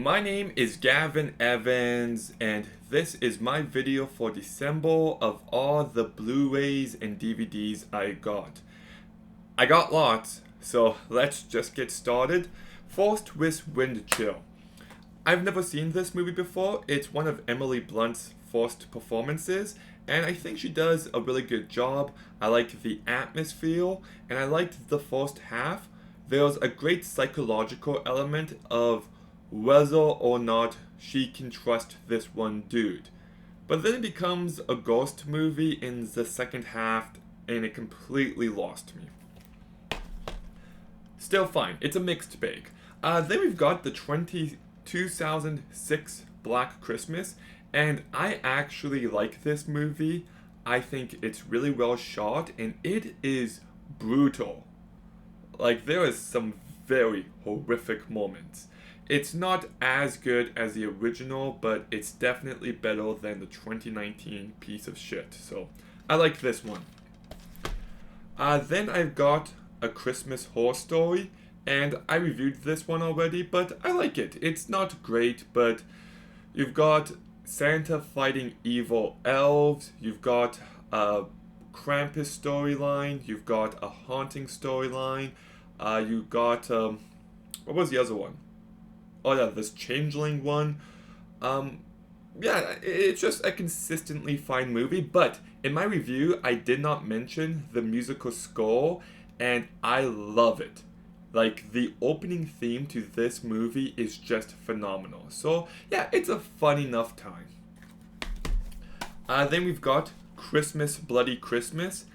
My name is Gavin Evans, and this is my video for December of all the Blu-rays and DVDs I got. I got lots, so let's just get started. First with Wind Chill. I've never seen this movie before. It's one of Emily Blunt's first performances, and I think she does a really good job. I like the atmosphere, and I liked the first half. There's a great psychological element of whether or not she can trust this one dude. But then it becomes a ghost movie in the second half, and it completely lost me. Still fine, it's a mixed bag. Then we've got the 2006 Black Christmas, and I actually like this movie. I think it's really well shot, and it is brutal. Like, there is some very horrific moments. It's not as good as the original, but it's definitely better than the 2019 piece of shit. So, I like this one. Then I've got A Christmas Horror Story, and I reviewed this one already, but I like it. It's not great, but you've got Santa fighting evil elves, you've got a Krampus storyline, you've got a haunting storyline, you got, what was the other one? Oh yeah, this Changeling one. Yeah, it's just a consistently fine movie, but in my review, I did not mention the musical score, and I love it. Like, the opening theme to this movie is just phenomenal. So, yeah, it's a fun enough time. Then we've got Christmas Bloody Christmas,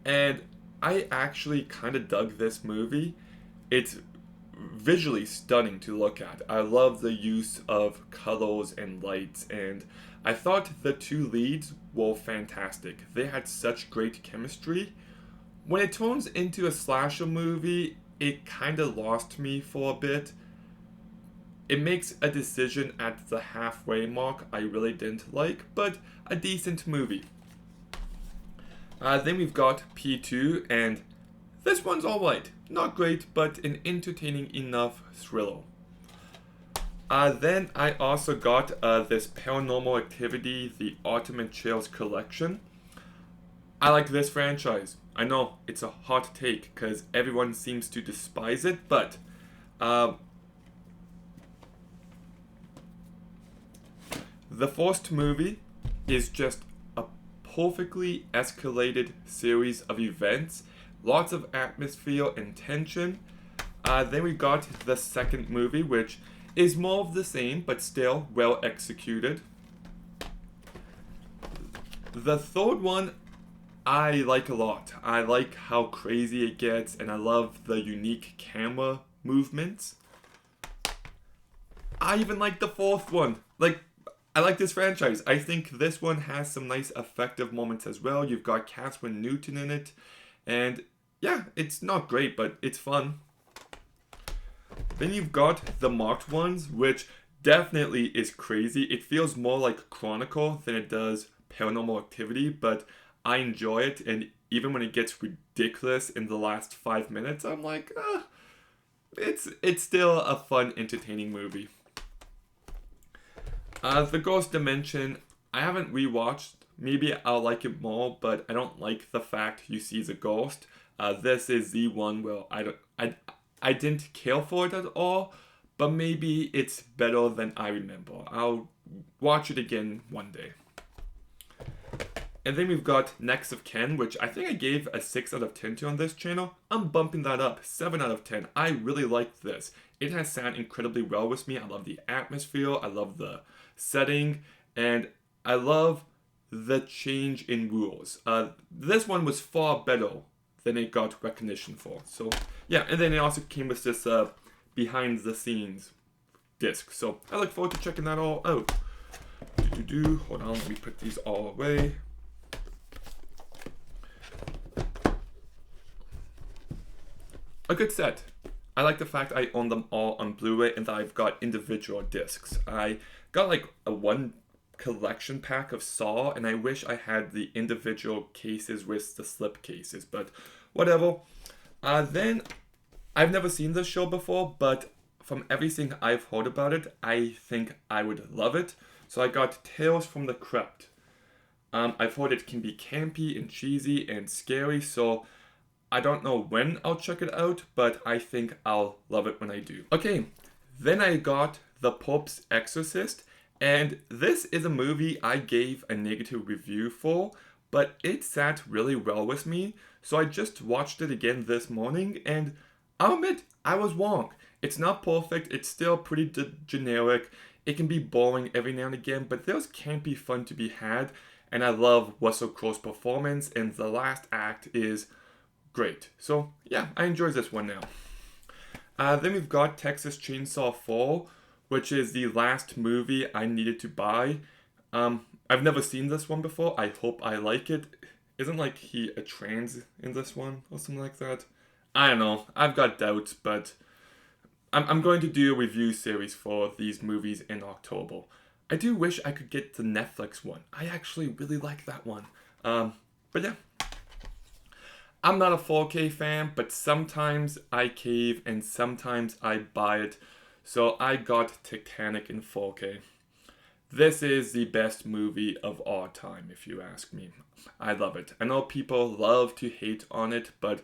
and I actually kind of dug this movie. It's visually stunning to look at. I love the use of colors and lights, and I thought the two leads were fantastic. They had such great chemistry. When it turns into a slasher movie, it kind of lost me for a bit. It makes a decision at the halfway mark I really didn't like, but a decent movie. Then we've got P2, and this one's alright. Not great, but an entertaining enough thriller. Then I also got this Paranormal Activity, the Ultimate Chills collection. I like this franchise. I know, it's a hot take, because everyone seems to despise it, but the first movie is just a perfectly escalated series of events. Lots of atmosphere and tension. Then we got the second movie, which is more of the same, but still well executed. The third one, I like a lot. I like how crazy it gets, and I love the unique camera movements. I even like the fourth one. I like this franchise. I think this one has some nice effective moments as well. You've got Catherine Newton in it. And yeah, it's not great, but it's fun. Then you've got the marked ones, which definitely is crazy. It feels more like Chronicle than it does Paranormal Activity, but I enjoy it. And even when it gets ridiculous in the last 5 minutes, I'm like, it's still a fun, entertaining movie. The Ghost Dimension, I haven't rewatched. Maybe I'll like it more, but I don't like the fact you see the ghost. This is the one where I didn't care for it at all, but maybe it's better than I remember. I'll watch it again one day. And then we've got Next of Kin, which I think I gave a 6 out of 10 to on this channel. I'm bumping that up, 7 out of 10. I really liked this. It has sat incredibly well with me. I love the atmosphere, I love the setting, and I love the change in rules. This one was far better than it got recognition for. So yeah, and then it also came with this behind the scenes disc. So I look forward to checking that all out. Hold on, let me put these all away. A good set. I like the fact I own them all on Blu-ray and that I've got individual discs. I got like a one collection pack of Saw, and I wish I had the individual cases with the slip cases, but whatever. Then I've never seen this show before, but from everything I've heard about it, I think I would love it. So I got Tales from the Crypt. I've heard it can be campy and cheesy and scary, so I don't know when I'll check it out, but I think I'll love it when I do. Okay, then I got The Pope's Exorcist, and this is a movie I gave a negative review for, but it sat really well with me, so I just watched it again this morning, and I'll admit, I was wrong. It's not perfect, it's still pretty generic, it can be boring every now and again, but there's campy fun to be had, and I love Russell Crowe's performance, and the last act is great. So yeah, I enjoy this one now. Then we've got Texas Chainsaw 4, which is the last movie I needed to buy. I've never seen this one before. I hope I like it. Isn't like he a trans in this one or something like that? I don't know. I've got doubts, but I'm going to do a review series for these movies in October. I do wish I could get the Netflix one. I actually really like that one. But yeah. I'm not a 4K fan, but sometimes I cave and sometimes I buy it. So I got Titanic in 4K. This is the best movie of all time, if you ask me. I love it. I know people love to hate on it, but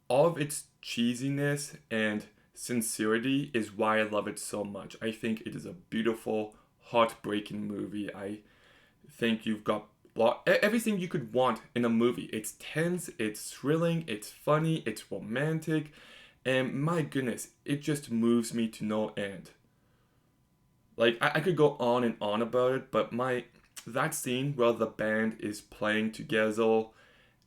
all of its cheesiness and sincerity is why I love it so much. I think it is a beautiful, heartbreaking movie. I think you've got everything you could want in a movie. It's tense, it's thrilling, it's funny, it's romantic, and my goodness, it just moves me to no end. Like, I could go on and on about it, but that scene where the band is playing together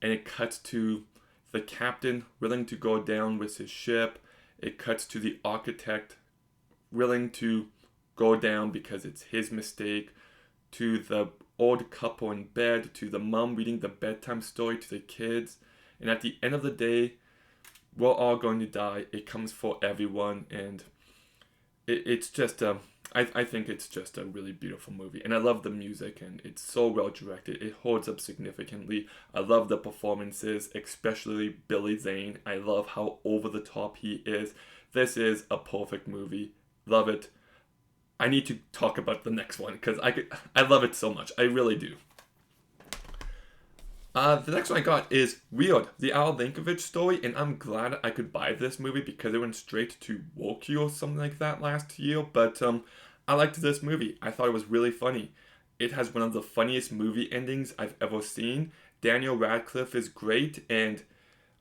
and it cuts to the captain willing to go down with his ship, it cuts to the architect willing to go down because it's his mistake, to the old couple in bed, to the mom reading the bedtime story to the kids, and at the end of the day, we're all going to die. It comes for everyone, and it's just I think it's just a really beautiful movie, and I love the music, and it's so well directed. It holds up significantly. I love the performances, especially Billy Zane. I love how over the top he is. This is a perfect movie. Love it. I need to talk about the next one because I love it so much. I really do. The next one I got is Weird, the Al Yankovic story, and I'm glad I could buy this movie because it went straight to Woki or something like that last year, but I liked this movie. I thought it was really funny. It has one of the funniest movie endings I've ever seen. Daniel Radcliffe is great, and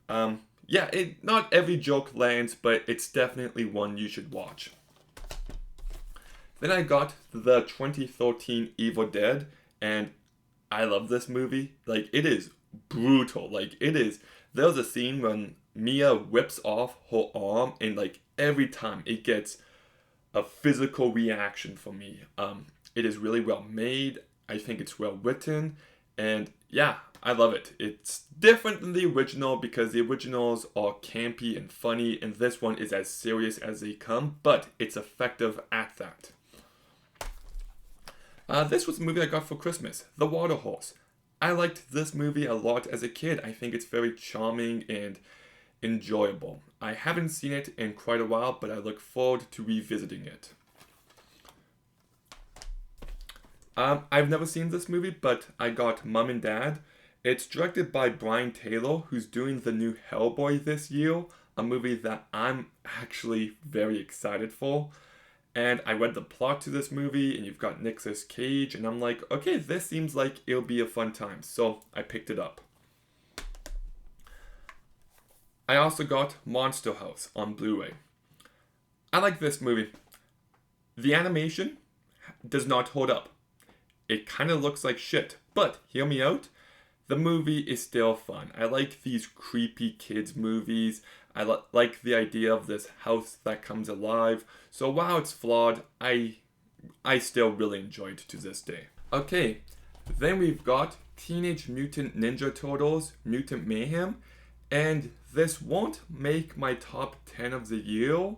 not every joke lands, but it's definitely one you should watch. Then I got the 2013 Evil Dead, and I love this movie. Like, it is brutal. Like, it is. There's a scene when Mia whips off her arm, and like every time it gets a physical reaction from me. It is really well made. I think it's well written, and yeah, I love it. It's different than the original because the originals are campy and funny, and this one is as serious as they come, but it's effective at that. This was a movie I got for Christmas, The Water Horse. I liked this movie a lot as a kid. I think it's very charming and enjoyable. I haven't seen it in quite a while, but I look forward to revisiting it. I've never seen this movie, but I got Mom and Dad. It's directed by Brian Taylor, who's doing the new Hellboy this year, a movie that I'm actually very excited for. And I read the plot to this movie, and you've got Nicolas Cage, and I'm like, okay, this seems like it'll be a fun time, so I picked it up. I also got Monster House on Blu-ray. I like this movie. The animation does not hold up. It kind of looks like shit, but hear me out. The movie is still fun. I like these creepy kids movies. I like the idea of this house that comes alive. So while it's flawed, I still really enjoy it to this day. Okay, then we've got Teenage Mutant Ninja Turtles Mutant Mayhem. And this won't make my top 10 of the year,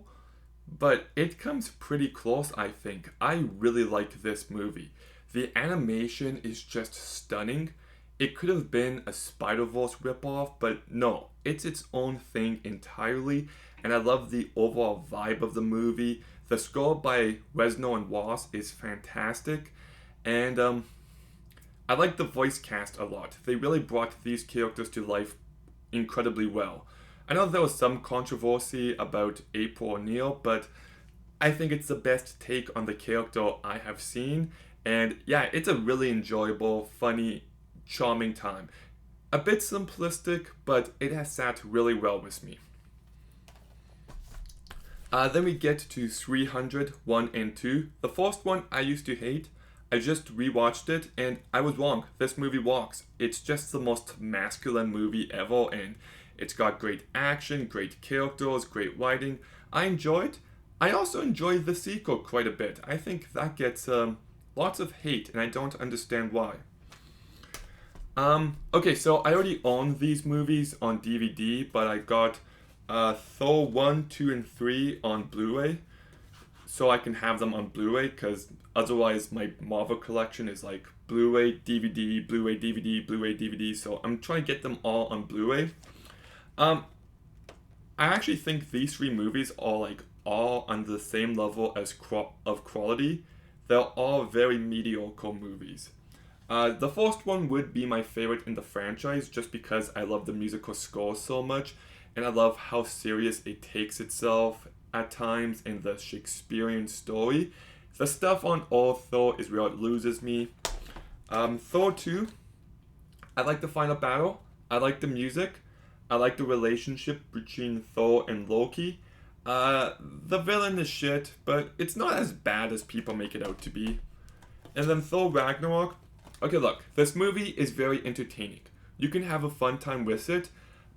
but it comes pretty close, I think. I really like this movie. The animation is just stunning. It could have been a Spider-Verse ripoff, but no, it's its own thing entirely, and I love the overall vibe of the movie. The score by Reznor and Woss is fantastic, and I like the voice cast a lot. They really brought these characters to life incredibly well. I know there was some controversy about April O'Neil, but I think it's the best take on the character I have seen. And yeah, it's a really enjoyable, funny, charming time. A bit simplistic, but it has sat really well with me. Then we get to 300, 1 and 2. The first one I used to hate. I just rewatched it and I was wrong. This movie walks. It's just the most masculine movie ever, and it's got great action, great characters, great writing. I enjoyed. I also enjoyed the sequel quite a bit. I think that gets lots of hate, and I don't understand why. Okay, so I already own these movies on DVD, but I got Thor 1, 2, and 3 on Blu-ray, so I can have them on Blu-ray, because otherwise my Marvel collection is like Blu-ray, DVD, Blu-ray, DVD, Blu-ray, DVD, so I'm trying to get them all on Blu-ray. I actually think these three movies are like all on the same level of quality. They're all very mediocre movies. The first one would be my favorite in the franchise just because I love the musical score so much, and I love how serious it takes itself at times in the Shakespearean story. The stuff on Earth, though, is where it loses me. Thor 2, I like the final battle. I like the music. I like the relationship between Thor and Loki. The villain is shit, but it's not as bad as people make it out to be. And then Thor Ragnarok. Okay, look, this movie is very entertaining. You can have a fun time with it,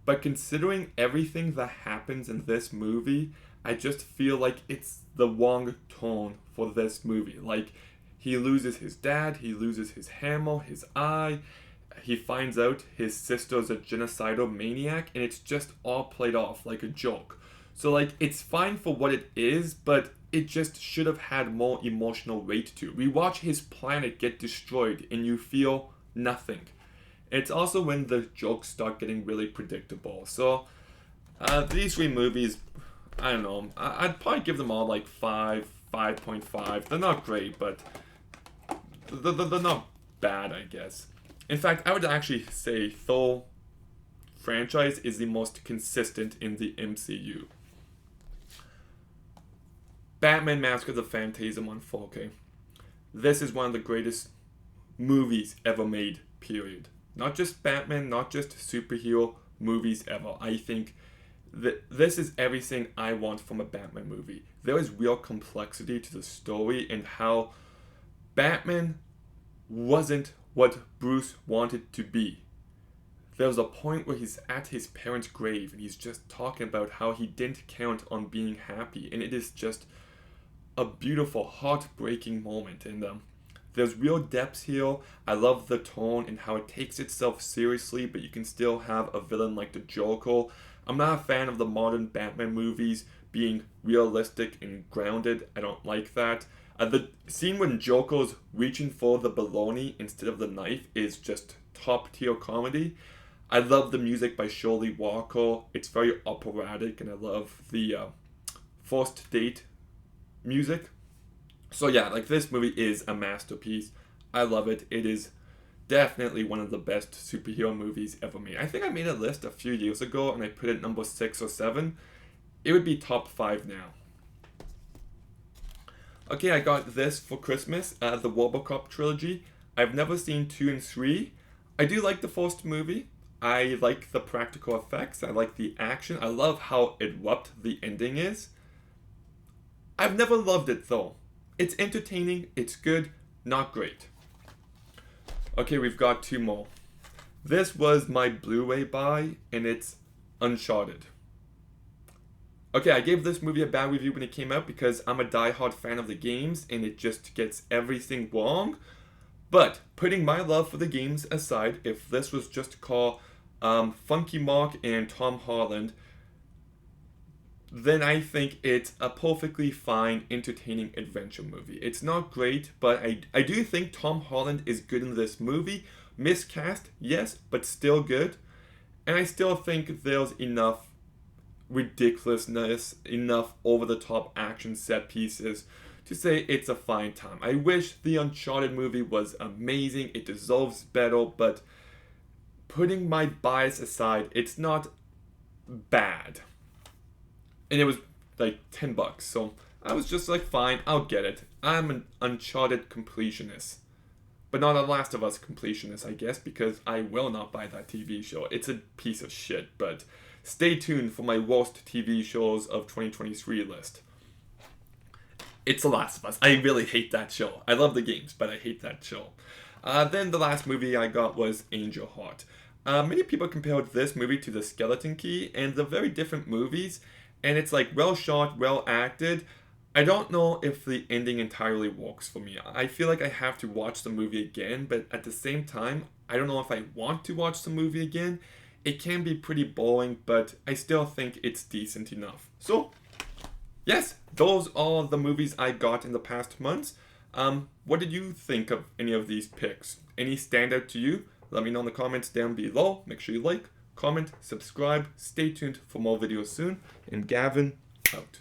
but considering everything that happens in this movie, I just feel like it's the wrong tone for this movie. Like, he loses his dad, he loses his hammer, his eye, he finds out his sister's a genocidal maniac, and it's just all played off like a joke. So, like, it's fine for what it is, but it just should have had more emotional weight to it. We watch his planet get destroyed, and you feel nothing. It's also when the jokes start getting really predictable. So, these three movies, I don't know, I'd probably give them all like 5, 5.5. They're not great, but they're not bad, I guess. In fact, I would actually say Thor franchise is the most consistent in the MCU. Batman Mask of the Phantasm on 4K. This is one of the greatest movies ever made, period. Not just Batman, not just superhero movies ever. I think that this is everything I want from a Batman movie. There is real complexity to the story and how Batman wasn't what Bruce wanted to be. There was a point where he's at his parents' grave and he's just talking about how he didn't count on being happy, and it is just a beautiful, heartbreaking moment. And there's real depths here. I love the tone and how it takes itself seriously, but you can still have a villain like the Joker. I'm not a fan of the modern Batman movies being realistic and grounded. I don't like that. The scene when Joker's reaching for the baloney instead of the knife is just top tier comedy. I love the music by Shirley Walker. It's very operatic, and I love the first date music. So yeah, like, this movie is a masterpiece. I love it. It is definitely one of the best superhero movies ever made. I think I made a list a few years ago and I put it number 6 or 7. It would be top 5 now. Okay, I got this for Christmas, the Wop Trilogy. I've never seen 2 and 3. I do like the first movie. I like the practical effects. I like the action. I love how abrupt the ending is. I've never loved it though. It's entertaining, it's good, not great. Okay, we've got 2 more. This was my Blu-ray buy, and it's Uncharted. Okay, I gave this movie a bad review when it came out because I'm a die-hard fan of the games, and it just gets everything wrong. But, putting my love for the games aside, if this was just called Funky Mark and Tom Holland, then I think it's a perfectly fine, entertaining adventure movie. It's not great, but I do think Tom Holland is good in this movie. Miscast, yes, but still good. And I still think there's enough ridiculousness, enough over-the-top action set pieces to say it's a fine time. I wish the Uncharted movie was amazing, it deserves better, but putting my bias aside, it's not bad. And it was like $10, so I was just like, fine, I'll get it. I'm an Uncharted completionist. But not a Last of Us completionist, I guess, because I will not buy that TV show. It's a piece of shit, but stay tuned for my worst TV shows of 2023 list. It's The Last of Us. I really hate that show. I love the games, but I hate that show. Then the last movie I got was Angel Heart. Many people compared this movie to The Skeleton Key, and they're very different movies, and it's like well shot, well acted. I don't know if the ending entirely works for me. I feel like I have to watch the movie again, but at the same time, I don't know if I want to watch the movie again. It can be pretty boring, but I still think it's decent enough. So, yes, those are the movies I got in the past months. What did you think of any of these picks? Any stand out to you? Let me know in the comments down below. Make sure you like, comment, subscribe. Stay tuned for more videos soon. And Gavin, out.